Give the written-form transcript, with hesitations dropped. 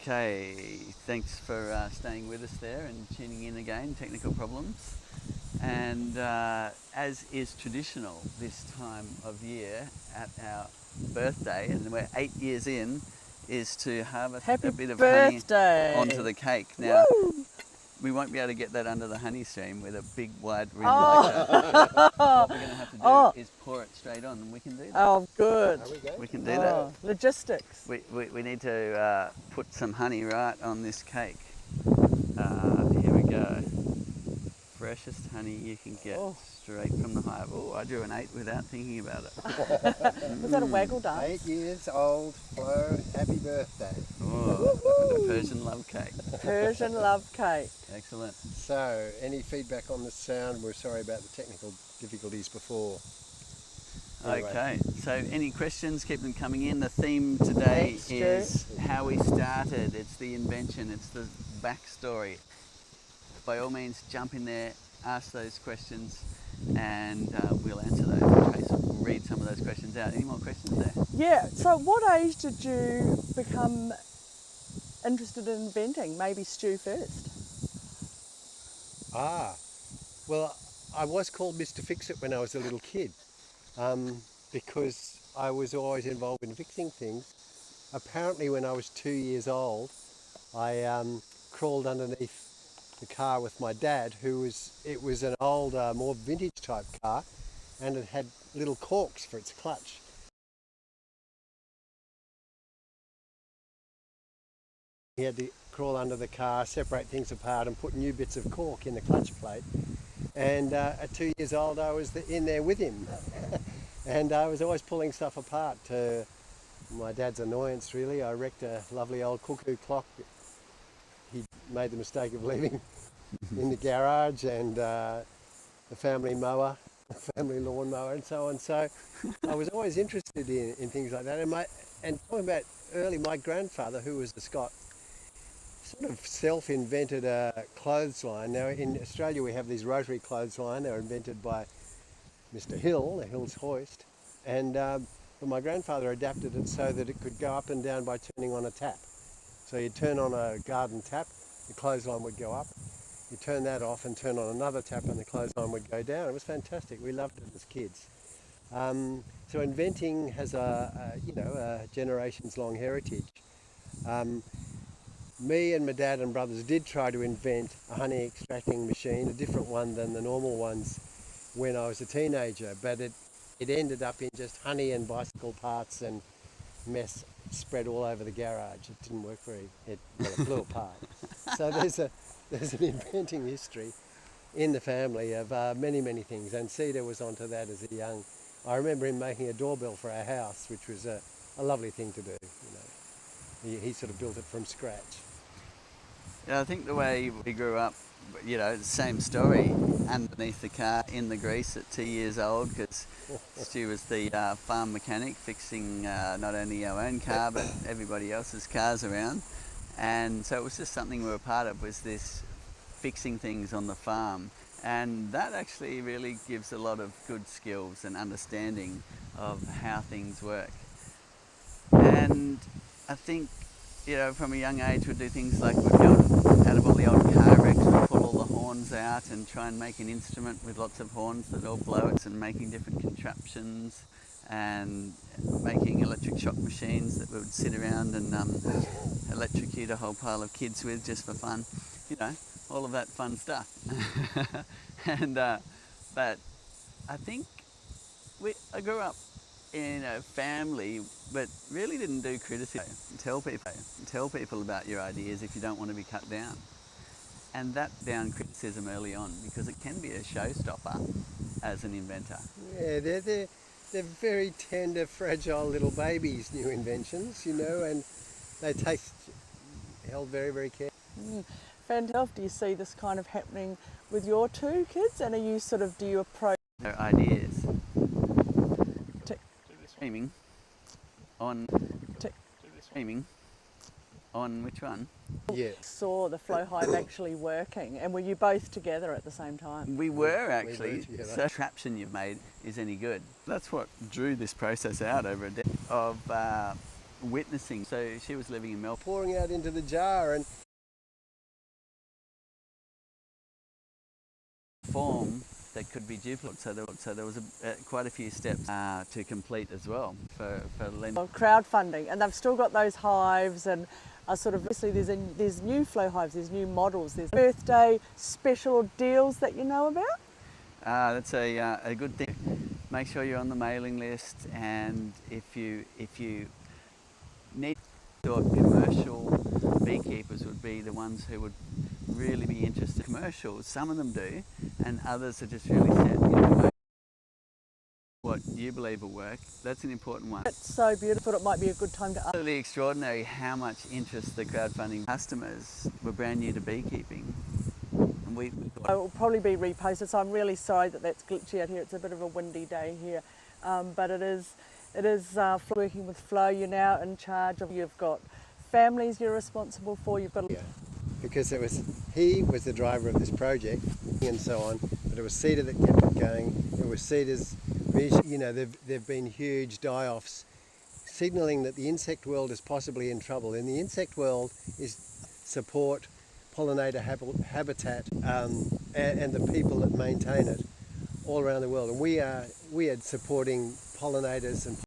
Okay, thanks for staying with us there and tuning in again, technical problems. And as is traditional this time of year at our birthday, and we're 8 years in, is to harvest a bit of honey onto the cake. Now, we won't be able to get that under the honey stream with a big wide rim like that. What we're going to have to do is pour it straight on, and we can do that. Oh, good. We can do that. Logistics. We need to put some honey right on this cake. Here we go. Freshest honey you can get straight from the hive. Oh, I drew an 8 without thinking about it. Was that a waggle dance? 8 years old, Flo, happy birthday. Oh, the Persian love cake. Persian love cake. Excellent. So, any feedback on the sound? We're sorry about the technical difficulties before. Anyway. Okay, so any questions, keep them coming in. The theme today is how we started. It's the invention, it's the backstory. By all means, jump in there, ask those questions, and we'll answer those. Trace will read some of those questions out. Any more questions there? Yeah, so what age did you become interested in inventing? Maybe Stu first. Well, I was called Mr. Fix-It when I was a little kid, because I was always involved in fixing things. Apparently when I was 2 years old, I crawled underneath the car with my dad, it was an old, more vintage type car, and it had little corks for its clutch. He had to crawl under the car, separate things apart and put new bits of cork in the clutch plate. And at 2 years old I was in there with him and I was always pulling stuff apart to my dad's annoyance really. I wrecked a lovely old cuckoo clock. He made the mistake of leaving in the garage, and the family mower, family lawn mower and so on. So I was always interested in things like that. And talking about early, my grandfather, who was a Scot, sort of self-invented a clothesline. Now in Australia we have these rotary clothesline. They were invented by Mr. Hill, the Hill's hoist, and but my grandfather adapted it so that it could go up and down by turning on a tap. So you'd turn on a garden tap, the clothesline would go up. You turn that off and turn on another tap and the clothesline would go down. It was fantastic. We loved it as kids. So inventing has a generations long heritage. Me and my dad and brothers did try to invent a honey extracting machine, a different one than the normal ones when I was a teenager, but it ended up in just honey and bicycle parts and mess spread all over the garage. It didn't work it blew apart. So there's an inventing history in the family of many things, and Cedar was onto that as a young. I remember him making a doorbell for our house, which was a lovely thing to do. You know, he sort of built it from scratch. Yeah, I think the way we grew up, same story, underneath the car in the grease at 2 years old, because Stu was the farm mechanic fixing not only our own car but everybody else's cars around. And so it was just something we were part of, was this fixing things on the farm. And that actually really gives a lot of good skills and understanding of how things work. And I think, from a young age we'd do things like we'd go out of all the old car wrecks, we'd pull all the horns out and try and make an instrument with lots of horns that all blow it, and making different contraptions and making electric shock machines that we would sit around and electrocute a whole pile of kids with just for fun. All of that fun stuff. And but I think I grew up in a family but really didn't do criticism. Tell people about your ideas if you don't want to be cut down, and that down criticism early on, because it can be a showstopper as an inventor. Yeah, they're very tender, fragile little babies, new inventions, and they taste held very carefully. Fantastic. Do you see this kind of happening with your two kids, and do you approach their ideas? Streaming on which one? Yeah. Saw the Flow Hive actually working, and were you both together at the same time? We were actually. So the contraption you've made is any good. That's what drew this process out over a decade of witnessing. So she was living in Melbourne. pouring out into the jar, and Form that could be duplicated. So there was quite a few steps to complete as well for lending. Crowdfunding, and they've still got those hives, and obviously there's new flow hives, there's new models, there's birthday special deals that you know about. That's a good thing. Make sure you're on the mailing list, and if you need to, commercial beekeepers would be the ones who would really be interested. Commercials, some of them do, and others are just really set in what you believe will work. That's an important one. It's so beautiful. It might be a good time to ask. Absolutely extraordinary how much interest the crowdfunding customers were brand new to beekeeping. And we thought It will probably be reposted, so I'm really sorry that that's glitchy out here. It's a bit of a windy day here, but it is working with Flow. You're now in charge of. You've got families you're responsible for. You've got. yeah, because he was the driver of this project and so on, but it was Cedar that kept it going. It was Cedar's vision. You know, there've been huge die-offs, signalling that the insect world is possibly in trouble. And the insect world is support pollinator habitat and the people that maintain it all around the world. And we are supporting pollinators and